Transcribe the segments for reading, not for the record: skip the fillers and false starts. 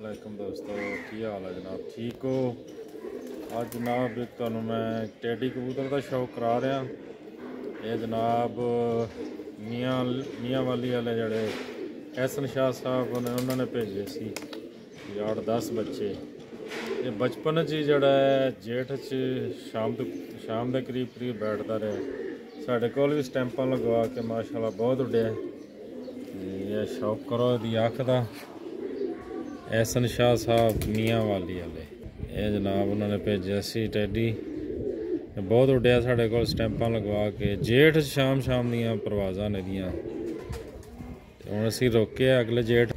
वालेकुम दोस्तों, की हाल है जनाब? ठीक हो? आज जनाब तुहानू मैं टेडी कबूतर का शौक करा रहा। ये जनाब मियाँ वाली वाले जड़े एहसन शाह साहब ने उन्होंने भेजे सी 8-10 बच्चे। ये बचपन च जड़ा है जेठ च शाम के करीब बैठता रहा। साढ़े कोल भी स्टैंपां लगवा के माशाल्लाह बहुत उड्या। ये शौक करो दी अख का एहसन शाह साहब मियाँ वाली वाले ये जनाब उन्होंने भेजा सी टेडी। बहुत उड्या साढ़े कोल स्टैंपां लगवा के। जेठ शाम दियां परवाज़ां ने दियां। हुण असीं रोके अगले जेठ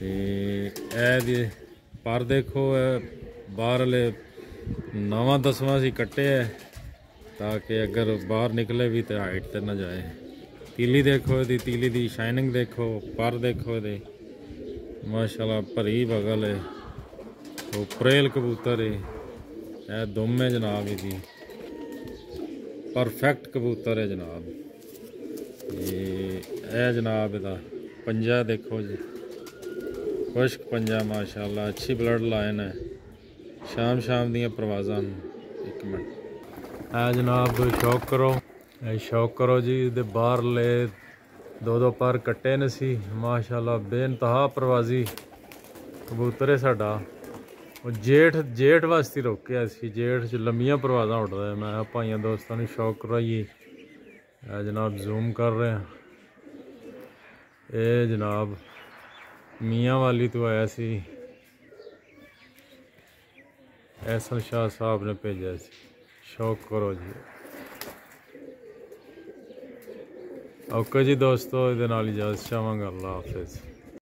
ते पर देखो बाहरले 9-10वां असीं कट्टे है ताकि अगर बाहर निकले भी तो हाइट ते ना जाए। तीली देखो तीली दी शाइनिंग देखो, पर देखो दे माशाल्लाह भरी बगल है। वो प्रेल कबूतर है, यह दुम है जनाब। इसकी परफेक्ट कबूतर है जनाब। ये जनाब इहदा पंजा देखो जी, खुश्क पंजा माशाल्लाह, अच्छी ब्लड लाइन है। शाम दियां परवाज़ां। एक मिनट है जनाब, शौक करो जी। दे बाहर ले दो पर कट्टे ने सी माशाल्लाह, बेइंतहा प्रवाजी कबूतर है साडा। जेठ वास्ते रोके सी, जेठ च लंबियां परवाज़ां उड़दा है। मैं भाइयों दोस्तों ने शौक करवाइए जनाब, जूम कर रहे हैं। ये जनाब मियाँ वाली तो आया सी, एहसन शाह साहब ने भेजा सी। शौक करो जी। ओके जी दोस्तों, ये इजाज़त चाहवांगा। अल्लाह हाफिज़।